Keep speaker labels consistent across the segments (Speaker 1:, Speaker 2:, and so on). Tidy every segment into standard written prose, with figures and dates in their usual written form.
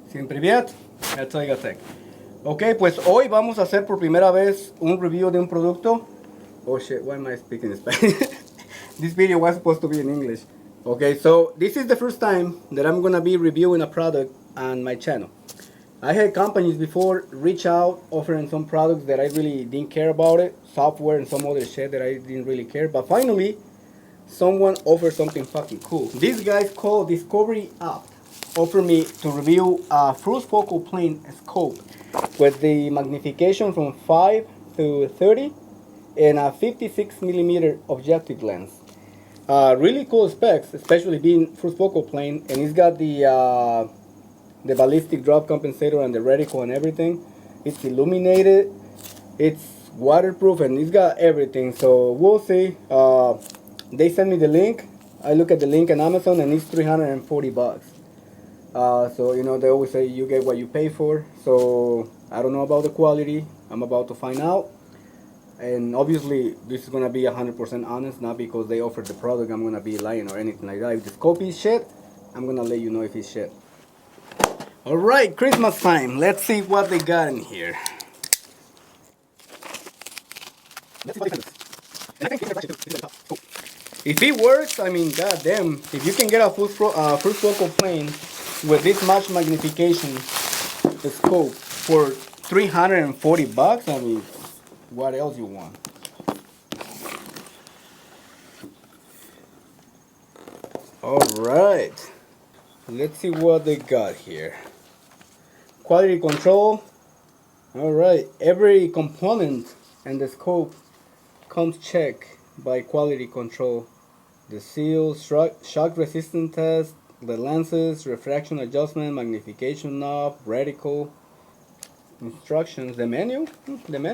Speaker 1: Всем привет, it's Tech. Ok, pues hoy vamos a hacer por primera vez un review de un producto. Oh shit, why am I speaking Spanish? This video was supposed to be in English. Okay, so this is the first time that I'm gonna be reviewing a product on my channel. I had companies before reach out offering some products that I really didn't care about it, software and some other shit that I didn't really care, but finally someone offered something fucking cool. These guys called DisCOVERYOPT offered me to review a full focal plane scope with the magnification from 5 to 30 and a 56mm objective lens. Really cool specs, especially being full focal plane, and it's got the ballistic drop compensator and the reticle and everything. It's illuminated, it's waterproof, and it's got everything. So we'll see. They sent me the link. I look at the link on Amazon and it's 340 bucks. So you know, they always say you get what you pay for. So I don't know about the quality. I'm about to find out. And obviously this is gonna be 100% honest, not because they offered the product I'm gonna be lying or anything like that. If the scope is shit, I'm gonna let you know if it's shit. Alright, Christmas time. Let's see what they got in here. Let's see what it is. If it works, I mean, goddamn, if you can get a full focal plane with this much magnification scope for 340 bucks, I mean, what else you want? Alright, let's see what they got here. Quality control. Alright, every component in the scope comes checked by quality control. The seal, shock resistance test, the lenses, refraction adjustment, magnification knob, reticle, instructions. The menu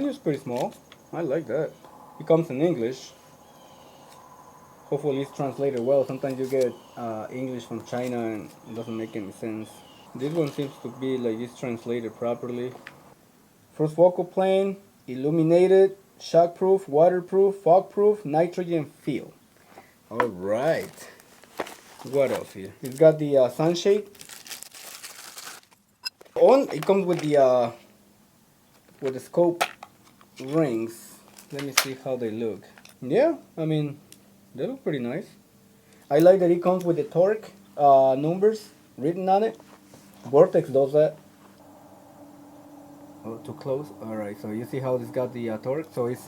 Speaker 1: is pretty small. I like that. It comes in English. Hopefully it's translated well. Sometimes you get English from China and it doesn't make any sense. This one seems to be like it's translated properly. First focal plane, illuminated, shockproof, waterproof, fogproof, nitrogen field. Alright. What else here? It's got the sunshade. It comes with the scope rings. Let me see how they look. Yeah, I mean, they look pretty nice. I like that it comes with the torque numbers written on it. Vortex does that. Oh, too close. Alright, so you see how this got the torque. So it's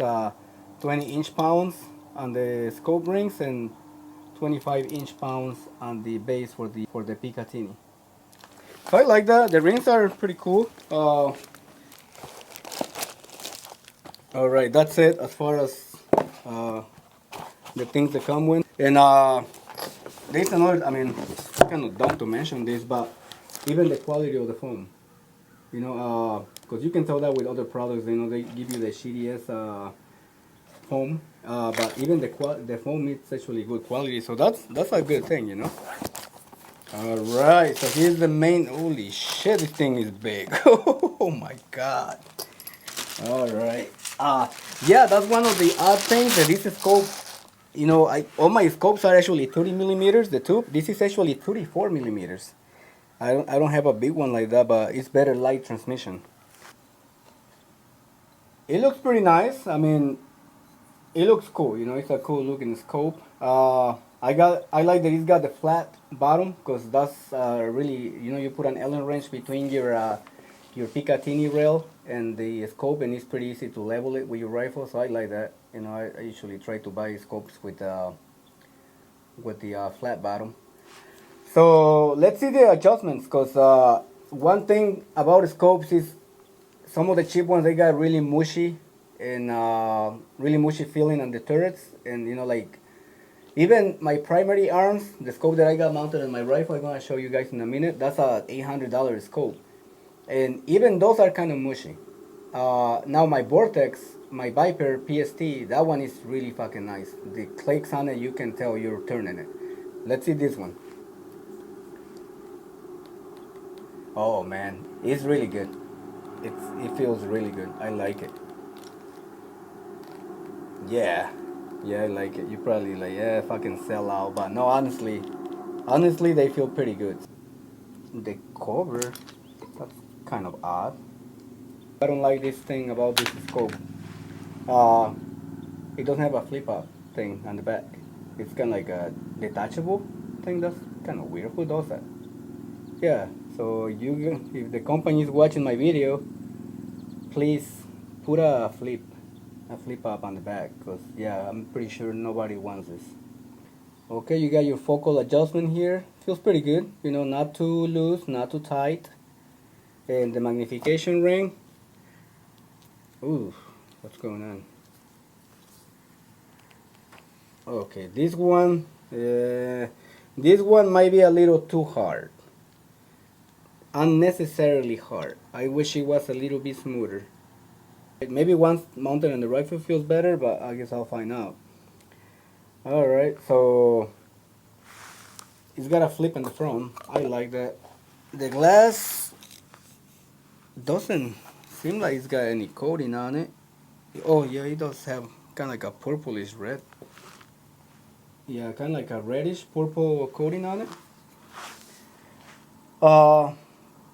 Speaker 1: 20 inch-pounds on the scope rings and 25 inch-pounds on the base for the Picatinny. So I like that. The rings are pretty cool. Alright, that's it as far as the things that come with. And there's another, I mean, it's kind of dumb to mention this, but even the quality of the foam. You know, because you can tell that with other products, you know, they give you the shittiest foam, but even the foam is actually good quality, so that's a good thing, you know. All right, so here's the main. Holy shit, this thing is big. Oh my god. All right. Yeah, that's one of the odd things that this scope. You know, all my scopes are actually 30 millimeters. The tube. This is actually 34 millimeters. I don't have a big one like that, but it's better light transmission. It looks pretty nice. I mean, it looks cool. You know, it's a cool looking scope. I like that it's got the flat bottom, because that's really, you know, you put an Allen wrench between your Picatinny rail and the scope, and it's pretty easy to level it with your rifle. So I like that. You know, I usually try to buy scopes with the flat bottom. So let's see the adjustments, because one thing about scopes is some of the cheap ones, they got really mushy and really mushy feeling on the turrets, and you know, like even my primary arms, the scope that I got mounted on my rifle, I'm gonna show you guys in a minute. That's a $800 scope, and even those are kind of mushy. Now my Vortex, my Viper PST, that one is really fucking nice. The clicks on it, you can tell you're turning it. Let's see this one. Oh man, it's really good. It feels really good. I like it. Yeah, I like it. You probably like, yeah, fucking sell out, but no, honestly, they feel pretty good. The cover, That's kind of odd. I don't like this thing about this scope. It doesn't have a flip up thing on the back. It's kind of like a detachable thing. That's kind of weird. Who does that? Yeah, so if the company is watching my video, please put a flip up on the back, because yeah, I'm pretty sure nobody wants this. Okay, you got your focal adjustment here. Feels pretty good, you know, not too loose, not too tight. And the magnification ring. Ooh, what's going on? Okay, this one might be a little too hard. Unnecessarily hard. I wish it was a little bit smoother. Maybe once mounted on the rifle feels better, but I guess I'll find out. Alright, so it's got a flip in the front. I like that. The glass doesn't seem like it's got any coating on it. Oh yeah, it does have kind of like a purplish red. Yeah, kind of like a reddish purple coating on it.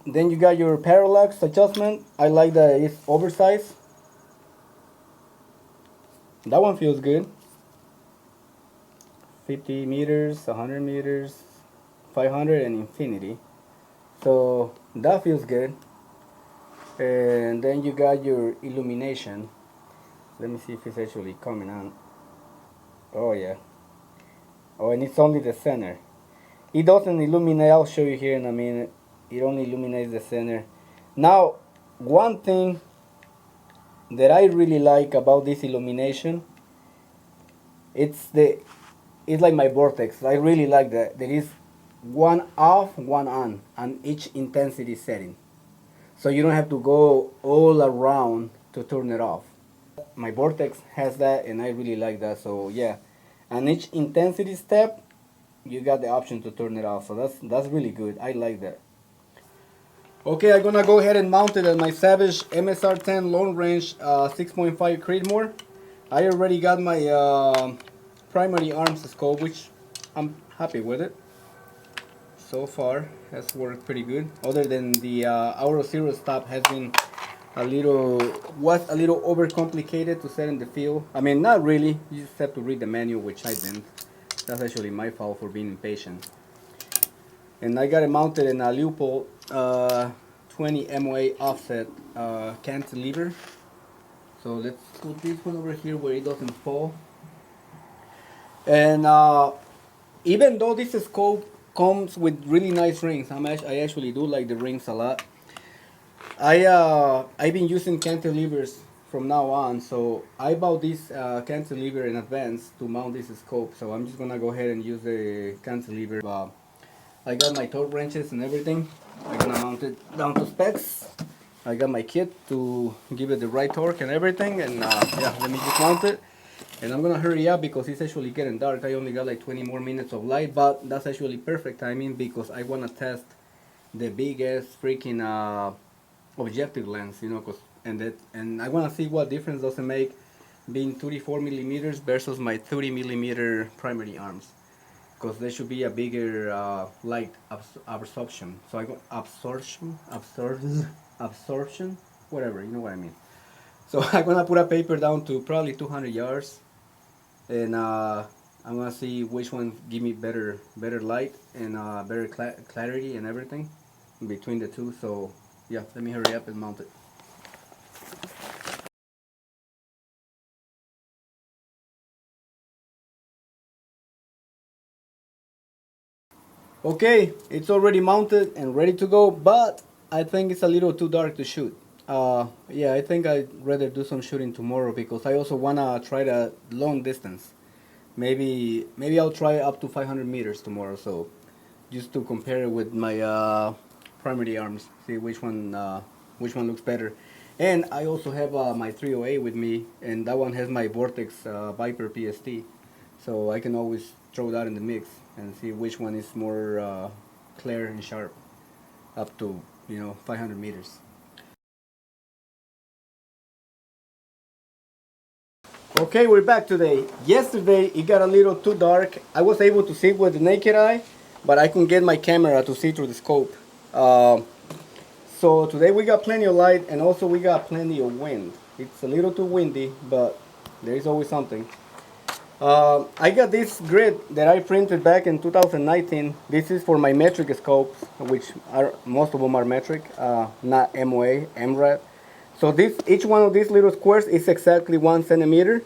Speaker 1: Then you got your parallax adjustment. I like that it's oversized. That one feels good. 50 meters, 100 meters, 500 and infinity. So that feels good. And then you got your illumination. Let me see if it's actually coming on. Oh yeah. Oh, and it's only the center. It doesn't illuminate. I'll show you here in a minute. It only illuminates the center. Now, one thing that I really like about this illumination, it's like my vortex. I really like that. There is one off, one on each intensity setting. So you don't have to go all around to turn it off. My vortex has that, and I really like that. So yeah, on each intensity step, you got the option to turn it off. So that's really good. I like that. Okay, I'm gonna go ahead and mount it at my Savage MSR10 long range 6.5 Creedmoor. I already got my primary arms scope, which I'm happy with it. So far, has worked pretty good. Other than the Auro Zero stop has been was a little overcomplicated to set in the field. I mean, not really. You just have to read the manual, which I didn't. That's actually my fault for being impatient. And I got it mounted in a Leupold 20 MOA offset cantilever. So let's put this one over here where it doesn't fall. And even though this scope comes with really nice rings, I actually do like the rings a lot. I've been using cantilevers from now on, so I bought this cantilever in advance to mount this scope. So I'm just gonna go ahead and use the cantilever. I got my torque wrenches and everything. I'm gonna mount it down to specs. I got my kit to give it the right torque and everything, and yeah, let me just mount it. And I'm gonna hurry up because it's actually getting dark. I only got like 20 more minutes of light, but that's actually perfect timing because I wanna test the big ass freaking objective lens, you know, and I wanna see what difference does it make being 34 millimeters versus my 30 millimeter primary arms, because there should be a bigger light absorption. So I go absorption, whatever, you know what I mean. So I'm gonna put a paper down to probably 200 yards, and I'm gonna see which one give me better light and better clarity and everything between the two. So yeah, let me hurry up and mount it. Okay, it's already mounted and ready to go, but I think it's a little too dark to shoot. Yeah, I think I'd rather do some shooting tomorrow because I also wanna try the long distance. Maybe I'll try up to 500 meters tomorrow, so just to compare it with my primary arms, see which one looks better. And I also have my 308 with me, and that one has my Vortex Viper PST, so I can always throw that in the mix and see which one is more clear and sharp up to 500 meters. Okay, we're back today. Yesterday it got a little too dark. I was able to see with the naked eye, but I couldn't get my camera to see through the scope. So today we got plenty of light and also we got plenty of wind. It's a little too windy, but there is always something. I got this grid that I printed back in 2019. This is for my metric scopes, which are most of them are metric, not MOA, MRAD. So each one of these little squares is exactly 1 centimeter,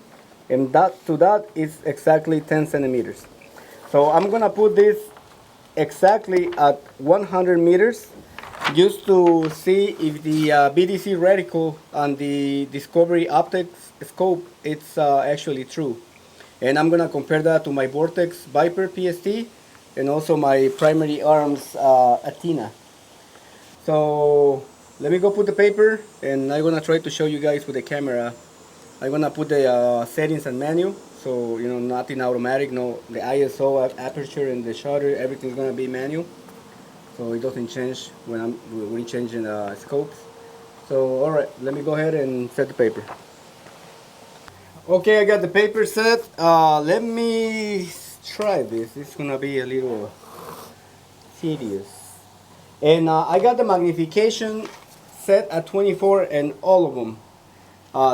Speaker 1: and that is exactly 10 centimeters. So I'm gonna put this exactly at 100 meters, just to see if the BDC reticle on the Discovery Optics scope it's actually true. And I'm gonna compare that to my Vortex Viper PST and also my Primary Arms Athena. So let me go put the paper, and I'm gonna try to show you guys with the camera. I'm gonna put the settings and menu, so you know, nothing automatic, no, the ISO, aperture, and the shutter, everything's gonna be manual, so it doesn't change when we're changing scopes. So all right, let me go ahead and set the paper. Okay, I got the paper set. Let me try this. It's gonna be a little tedious. And I got the magnification set at 24 and all of them.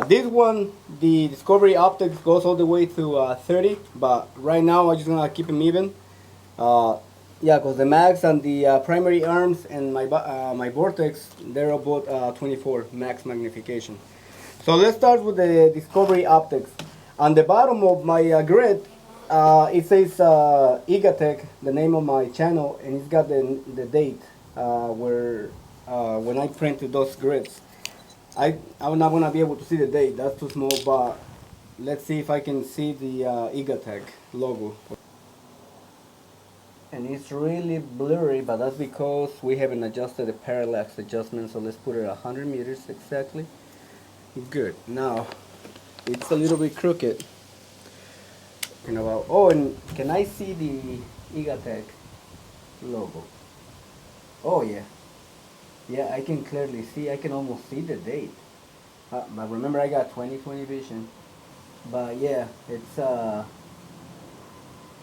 Speaker 1: This one, the Discovery Optics goes all the way to 30, but right now I'm just gonna keep them even. Yeah, because the max and the Primary Arms and my Vortex, they're about 24 max magnification. So let's start with the Discovery Optics. On the bottom of my grid, it says Igatech, the name of my channel, and it's got the date when I printed those grids. I'm not gonna be able to see the date, that's too small, but let's see if I can see the Igatech logo. And it's really blurry, but that's because we haven't adjusted the parallax adjustment, so let's put it at 100 meters exactly. Good. Now it's a little bit crooked. You know, oh, and can I see the Igatech logo? Oh yeah, yeah, I can clearly see. I can almost see the date. But remember, I got 20/20 vision. But yeah, yeah,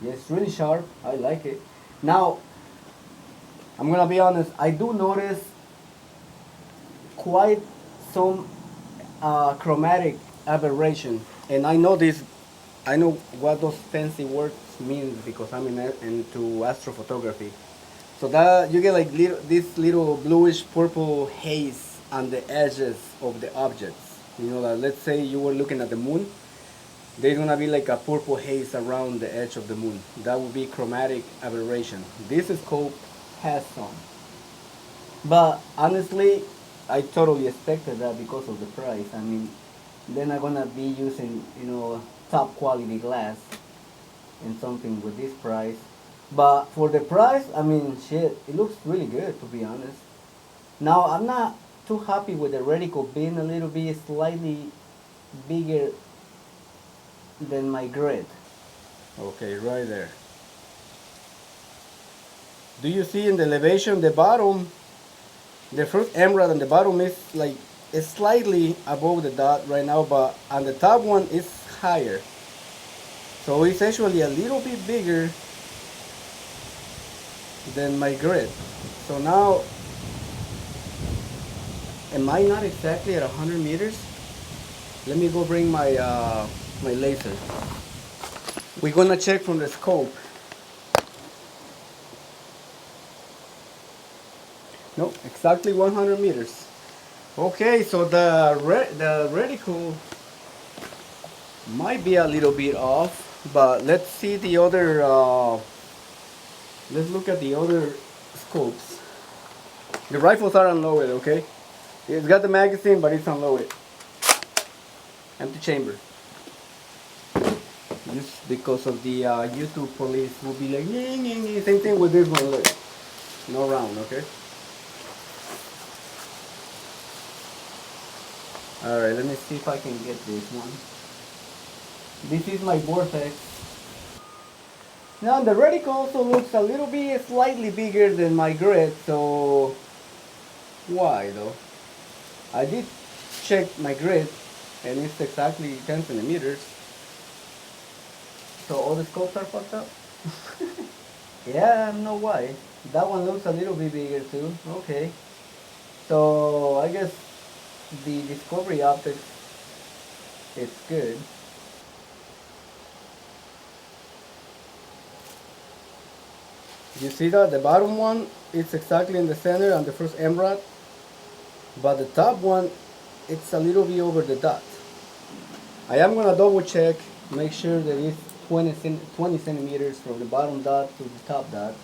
Speaker 1: it's really sharp. I like it. Now, I'm gonna be honest. I do notice quite some chromatic aberration, and I know this. I know what those fancy words mean because I'm into astrophotography. So that you get like this little bluish purple haze on the edges of the objects. You know, like let's say you were looking at the moon, there's gonna be like a purple haze around the edge of the moon. That would be chromatic aberration. This scope has some, but honestly, I totally expected that because of the price. I mean, they're not gonna be using, you know, top quality glass and something with this price. But for the price, I mean, shit, it looks really good, to be honest. Now, I'm not too happy with the reticle being a little bit slightly bigger than my grid. Okay, right there. Do you see in the elevation, the bottom, the first emerald on the bottom is like, it's slightly above the dot right now, but on the top one is higher. So it's actually a little bit bigger than my grid. So now, am I not exactly at 100 meters? Let me go bring my my laser. We're gonna check from the scope. No, exactly 100 meters. Okay, so the reticle might be a little bit off, but let's see the other. Let's look at the other scopes. The rifles are unloaded, okay? It's got the magazine, but it's unloaded. Empty chamber. Just because of the YouTube police will be like, nee, nee, nee. Same thing with this one, look. No round, okay? Alright, let me see if I can get this one. This is my Vortex. Now the reticle also looks a little bit slightly bigger than my grid, so why though? I did check my grid and it's exactly 10 centimeters. So all the scopes are fucked up? Yeah, I don't know why. That one looks a little bit bigger too. Okay. So I guess the Discovery optics is good. You see that the bottom one it's exactly in the center and the first emerald, but the top one it's a little bit over the dot. I am gonna double check, make sure that it's 20 centimeters from the bottom dot to the top dot.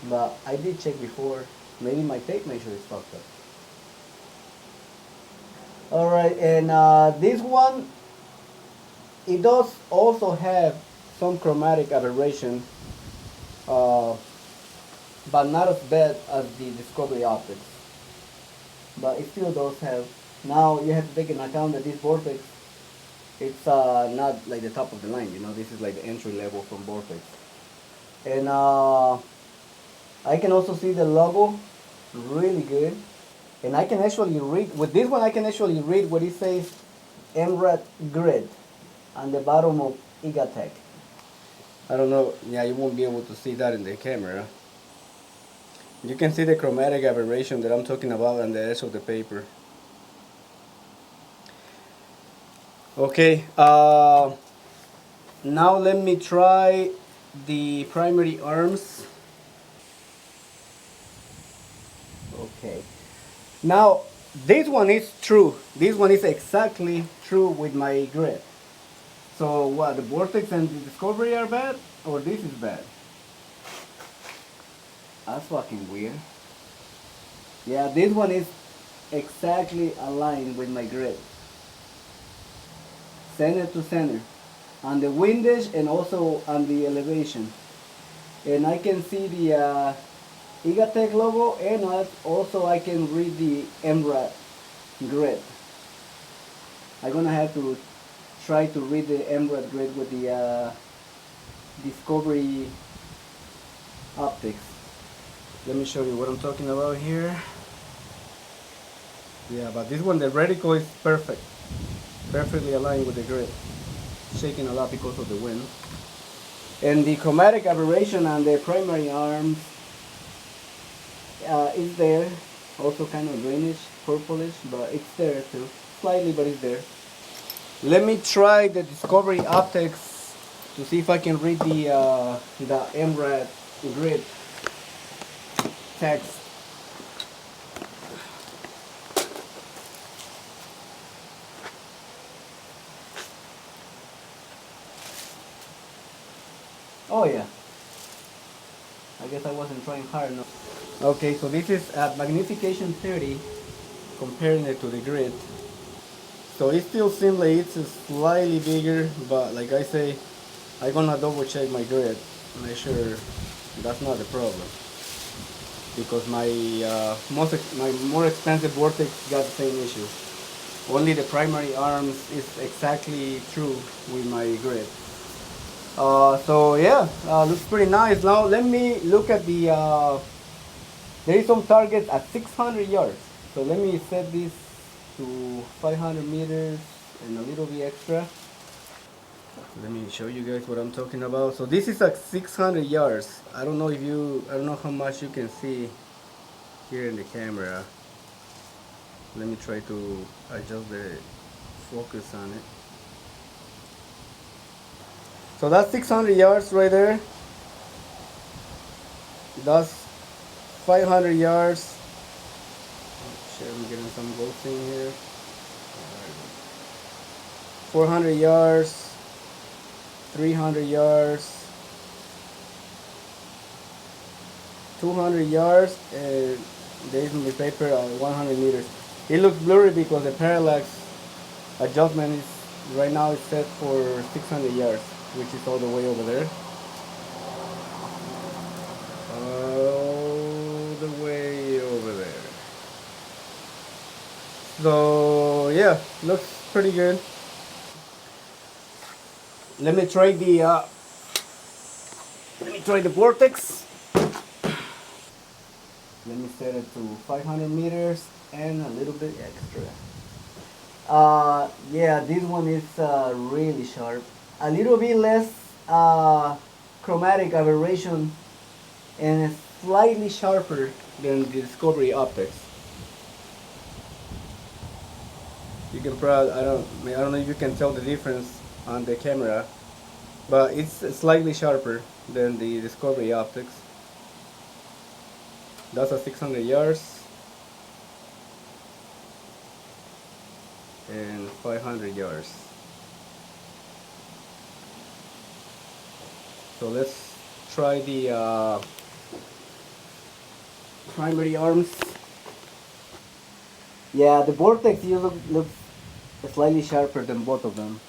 Speaker 1: But I did check before. Maybe my tape measure is fucked up. Alright, and this one, it does also have some chromatic aberration, but not as bad as the Discovery optics. But it still does have. Now you have to take into account that this vortex, it's not like the top of the line, you know, this is like the entry level from vortex. And I can also see the logo really good. And I can actually read, with this one I can actually read what it says Emerald Grid on the bottom of Igatech. I don't know, yeah, you won't be able to see that in the camera. You can see the chromatic aberration that I'm talking about on the edge of the paper. Okay, now let me try the primary arms. Okay. Now, this one is true. This one is exactly true with my grid. So what, the Vortex and the Discovery are bad? Or this is bad? That's fucking weird. Yeah, this one is exactly aligned with my grid. Center to center. On the windage and also on the elevation. And I can see the Igatech logo, and also I can read the Emerald grid. I'm gonna have to try to read the Emerald grid with the Discovery optics. Let me show you what I'm talking about here. Yeah, but this one, the reticle is perfect. Perfectly aligned with the grid. Shaking a lot because of the wind. And the chromatic aberration on the primary arms is there, also kind of greenish, purplish, but it's there too, slightly, but it's there. Let me try the Discovery optics to see if I can read the Emerald grid text. Oh yeah, I guess I wasn't trying hard enough. Okay, so this is at magnification 30, comparing it to the grid. So it still seems like it's slightly bigger, but like I say, I'm gonna double check my grid, make sure that's not the problem. Because my more expensive Vortex got the same issue. Only the primary arms is exactly true with my grid. So yeah, looks pretty nice. Now let me look at the, there is some targets at 600 yards. So let me set this to 500 meters and a little bit extra. Let me show you guys what I'm talking about. So this is at 600 yards. I don't know how much you can see here in the camera. Let me try to adjust the focus on it. So that's 600 yards right there. That's 500 yards. Shit, I'm getting some ghosting here. 400 yards. 300 yards. 200 yards. And there's in the paper 100 meters. It looks blurry because the parallax adjustment is right now is set for 600 yards, which is all the way over there. All the way over there. So yeah, looks pretty good. Let me try the Vortex. Let me set it to 500 meters and a little bit extra. Yeah, this one is really sharp. A little bit less chromatic aberration and slightly sharper than the Discovery optics. You can probably, I don't know if you can tell the difference on the camera, but it's slightly sharper than the Discovery optics. That's a 600 yards and 500 yards. So let's try the primary arms. Yeah, the Vortex looks slightly sharper than both of them.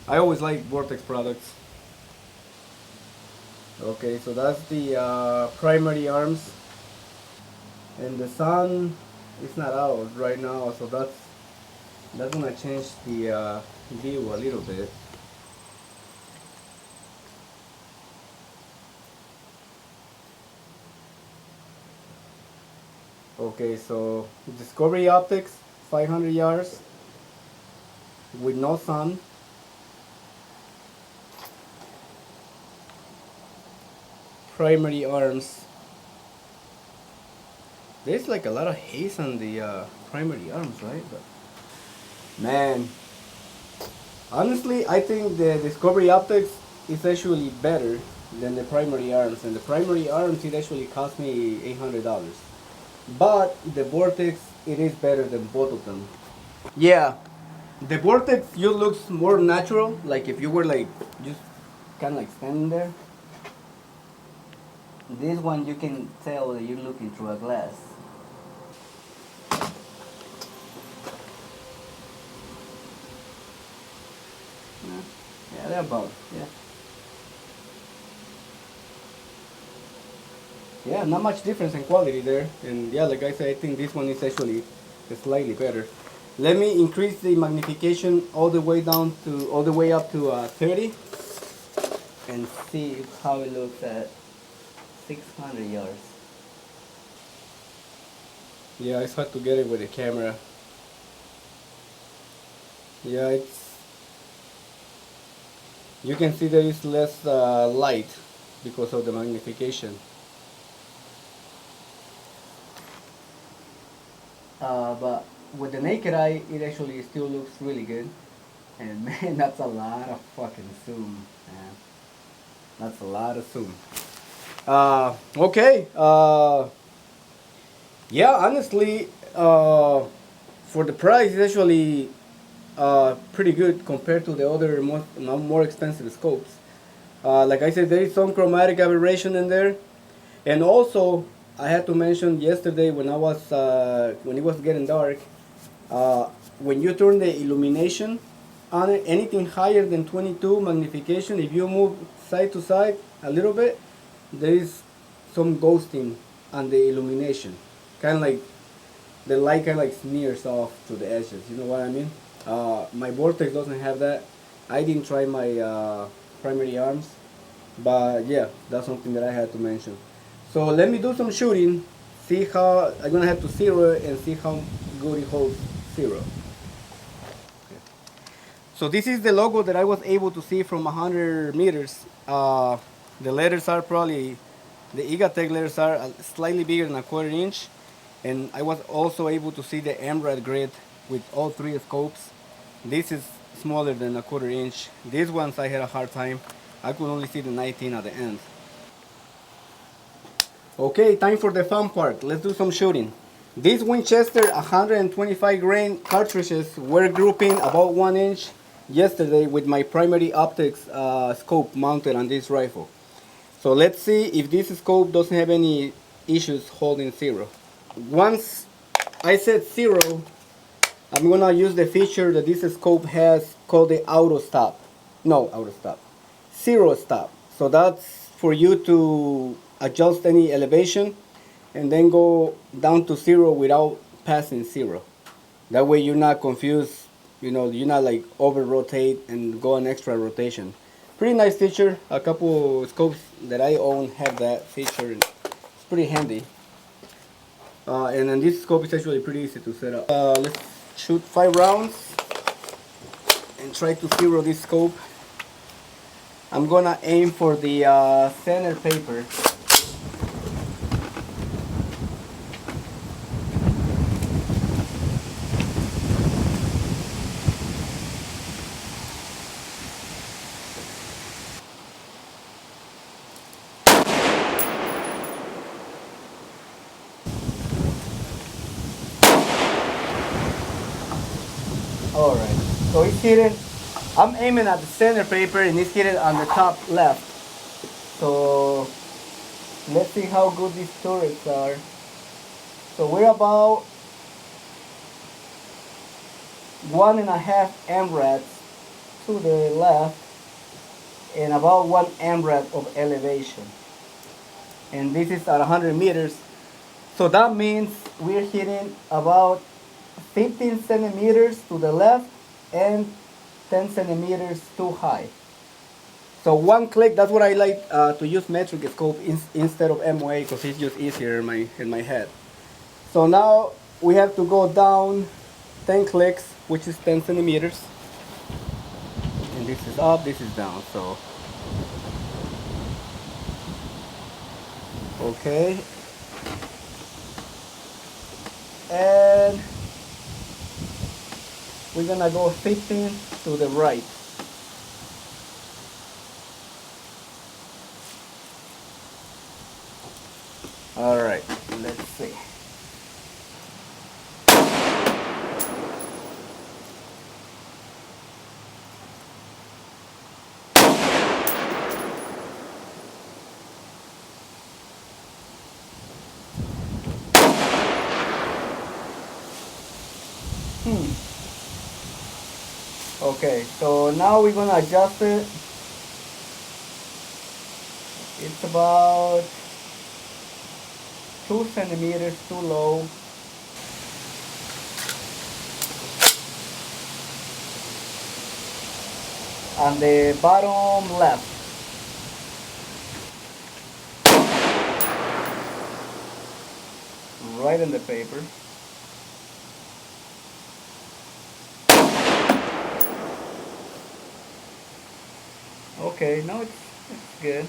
Speaker 1: I always like Vortex products. Okay, so that's the primary arms, and the sun is not out right now, so that's gonna change the view a little bit. Okay, so Discovery optics, 500 yards with no sun. Primary arms. There's like a lot of haze on the primary arms, right? But man, honestly, I think the Discovery optics is actually better than the primary arms, and the primary arms it actually cost me $800. But the Vortex it is better than both of them. Yeah, the Vortex you looks more natural, like if you were like just kind of like standing there. This one you can tell that you're looking through a glass. Yeah, they're about, yeah. Yeah, not much difference in quality there. And yeah, like I said, I think this one is actually slightly better. Let me increase the magnification all the way up to 30 and see how it looks at 600 yards. Yeah, it's hard to get it with the camera. Yeah, you can see there is less light because of the magnification. But with the naked eye, it actually still looks really good. And man, that's a lot of fucking zoom, man. That's a lot of zoom. Okay. Yeah, honestly, for the price, it's actually pretty good compared to the other more expensive scopes. Like I said, there is some chromatic aberration in there, and also I had to mention yesterday when when it was getting dark, when you turn the illumination on it, anything higher than 22 magnification, if you move side to side a little bit, there is some ghosting on the illumination, kind of like the light kind of like smears off to the edges. You know what I mean? My Vortex doesn't have that. I didn't try my primary arms, but yeah, that's something that I had to mention. So let me do some shooting, see how I'm gonna have to zero it and see how good it holds zero. Okay. So this is the logo that I was able to see from 100 meters. The letters are probably, the Igatech letters are slightly bigger than a quarter inch. And I was also able to see the emerald grid with all three scopes. This is smaller than a quarter inch. These ones I had a hard time. I could only see the 19 at the end. Okay, time for the fun part. Let's do some shooting. These Winchester 125 grain cartridges were grouping about 1 inch yesterday with my primary optics scope mounted on this rifle. So let's see if this scope doesn't have any issues holding zero. Once I set zero, I'm gonna use the feature that this scope has called the auto stop. No, auto stop. Zero stop. So that's for you to adjust any elevation and then go down to zero without passing zero. That way you're not confused, you know, you're not like over rotate and go an extra rotation. Pretty nice feature. A couple scopes that I own have that feature. It's pretty handy. And then this scope is actually pretty easy to set up. Let's shoot 5 rounds and try to zero this scope. I'm gonna aim for the center paper. Alright, so it's hidden. I'm aiming at the center paper and it's hidden on the top left. So let's see how good these turrets are. So we're about 1.5 MRADs to the left and about 1 MRAD of elevation. And this is at 100 meters. So that means we're hitting about 15 centimeters to the left and 10 centimeters too high. So one click, that's what I like to use metric scope instead of MOA because it's just easier in my head. So now we have to go down 10 clicks, which is 10 centimeters. And this is up, this is down, so. Okay. And we're gonna go 15 to the right. All right, let's see. Okay, so now we're gonna adjust it. It's about 2 centimeters too low. On the bottom left. Right in the paper. Okay, now it's good.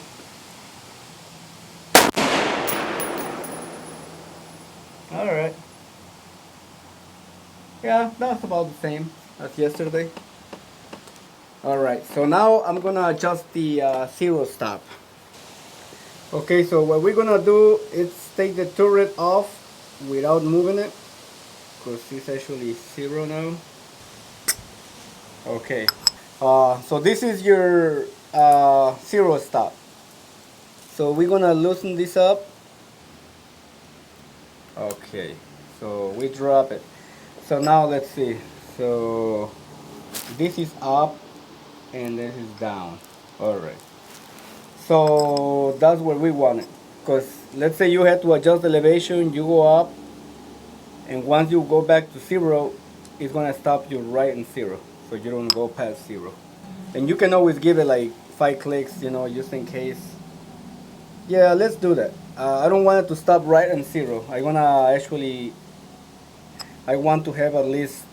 Speaker 1: Alright. Yeah, that's about the same as yesterday. Alright, so now I'm gonna adjust the zero stop. Okay, so what we're gonna do is take the turret off without moving it, because it's actually zero now. Okay, so this is your zero stop. So we're gonna loosen this up. Okay, so we drop it. So now let's see. So this is up and this is down. Alright. So that's where we want it. Because let's say you had to adjust the elevation, you go up, and once you go back to zero, it's gonna stop you right in zero. So you don't go past zero. And you can always give it like 5 clicks, you know, just in case. Yeah, let's do that. I don't want it to stop right in zero. I want to have at least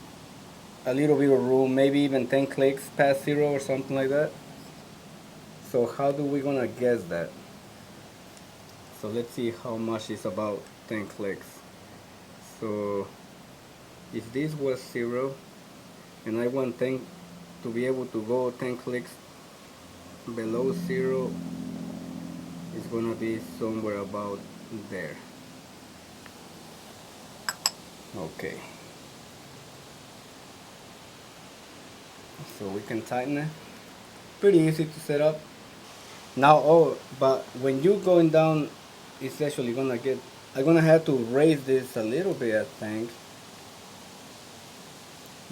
Speaker 1: a little bit of room, maybe even 10 clicks past zero or something like that. So how do we gonna guess that? So let's see how much is about 10 clicks. So if this was zero and I want 10 to be able to go 10 clicks below zero, it's gonna be somewhere about there. Okay, so we can tighten it. Pretty easy to set up. Now, oh, but when you're going down, it's actually gonna get, I'm gonna have to raise this a little bit, I think,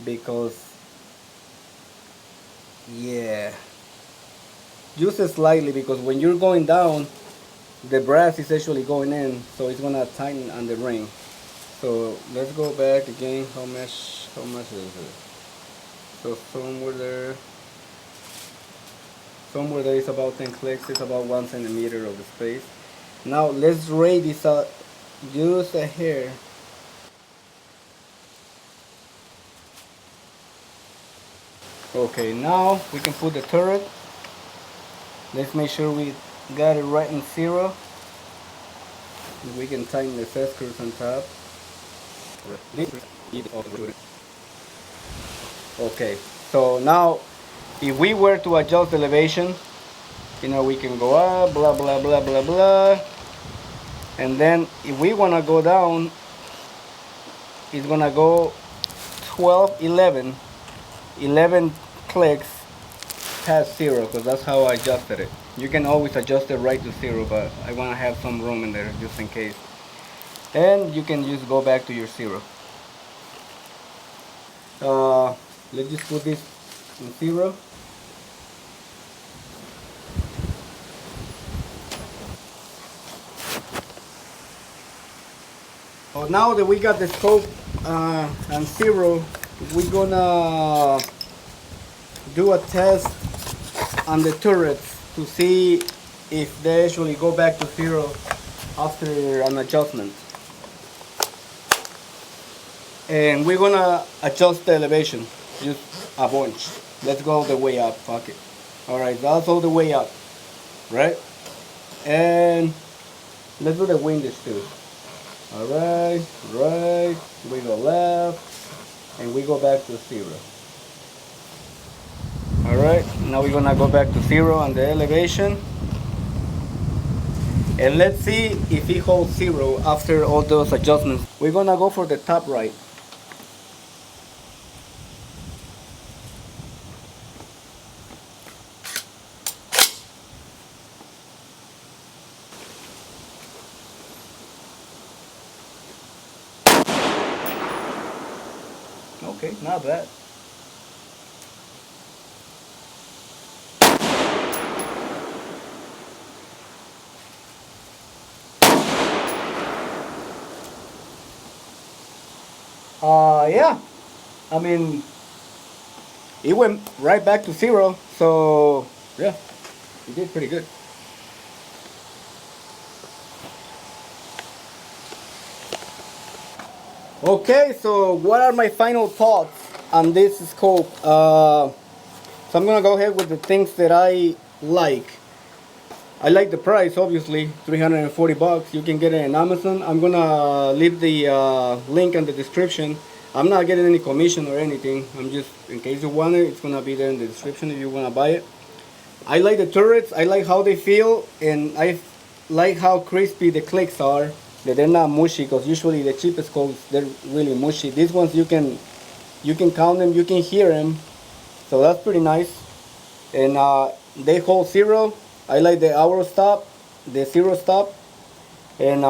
Speaker 1: because, yeah, just slightly, because when you're going down, the brass is actually going in, so it's gonna tighten on the ring. So let's go back again. How much is it? So somewhere there is about 10 clicks. It's about 1 centimeter of the space. Now let's raise this up just a hair. Okay, now we can put the turret. Let's make sure we got it right in zero. We can tighten the set screws on top. Okay, so now if we were to adjust the elevation, you know, we can go up, blah blah blah blah blah, and then if we want to go down, it's gonna go 12, 11, 11 clicks past 0, because that's how I adjusted it. You can always adjust it right to 0, but I want to have some room in there just in case. And you can just go back to your 0. Let's just put this in 0. Well, now that we got the scope on 0, we're gonna do a test on the turrets to see if they actually go back to 0 after an adjustment. And we're gonna adjust the elevation just a bunch. Let's go all the way up, fuck it. Alright, that's all the way up, right? And let's do the windage too. Alright, right, we go left, and we go back to 0. Alright, now we're gonna go back to 0 on the elevation. And let's see if it holds 0 after all those adjustments. We're gonna go for the top right. Okay, not bad. Yeah, I mean, it went right back to 0, so yeah, it did pretty good. Okay, so what are my final thoughts on this scope? So I'm gonna go ahead with the things that I like. I like the price, obviously, 340 bucks. You can get it on Amazon. I'm gonna leave the link in the description. I'm not getting any commission or anything. I'm just, in case you want it, it's gonna be there in the description if you wanna buy it. I like the turrets. I like how they feel, and I like how crispy the clicks are. That they're not mushy, because usually the cheapest scopes, they're really mushy. These ones you can count them, you can hear them, so that's pretty nice. And they hold 0. I like the hour stop, the 0 stop, and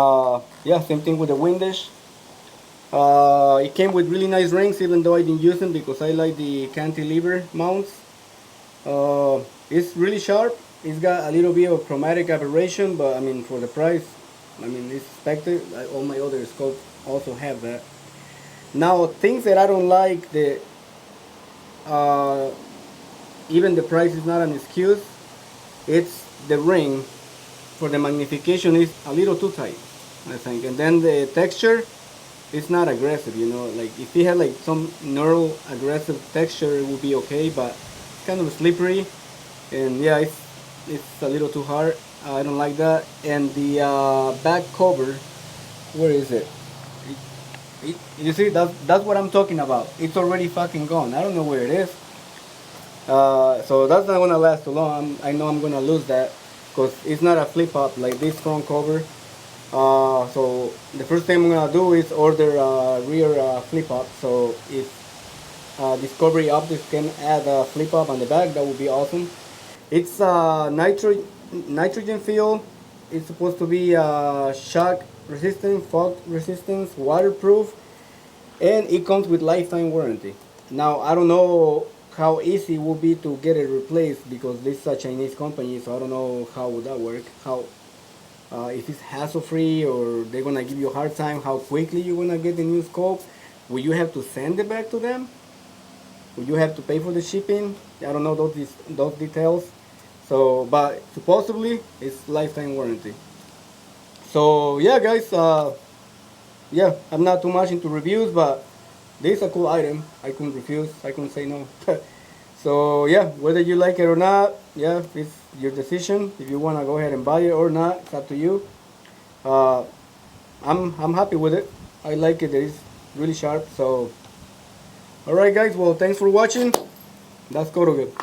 Speaker 1: yeah, same thing with the windage. It came with really nice rings, even though I didn't use them because I like the cantilever mounts. It's really sharp. It's got a little bit of chromatic aberration, but I mean, for the price, I mean, it's expected. All my other scopes also have that. Now, things that I don't like, even the price is not an excuse. It's the ring for the magnification is a little too tight, I think. And then the texture, it's not aggressive, you know. Like if it had like some neural aggressive texture, it would be okay, but it's kind of slippery. And yeah, it's a little too hard. I don't like that. And the back cover, where is it? You see, that's what I'm talking about. It's already fucking gone. I don't know where it is. So that's not gonna last too long. I know I'm gonna lose that because it's not a flip up like this front cover. So the first thing I'm gonna do is order a rear flip up. So if Discovery Optics can add a flip up on the back, that would be awesome. It's nitrogen filled. It's supposed to be shock resistant, fog resistance, waterproof, and it comes with lifetime warranty. Now I don't know how easy it will be to get it replaced because this is a Chinese company, so I don't know how would that work. How if it's hassle free or they're gonna give you a hard time, how quickly you're gonna get the new scope. Will you have to send it back to them? Will you have to pay for the shipping? I don't know those details. So, but supposedly it's lifetime warranty. So yeah, guys. Yeah, I'm not too much into reviews, but this is a cool item. I couldn't refuse. I couldn't say no. So yeah, whether you like it or not, yeah, it's your decision. If you wanna go ahead and buy it or not, it's up to you. I'm happy with it. I like it. It's really sharp. So, all right, guys. Well, thanks for watching. Let's go to it.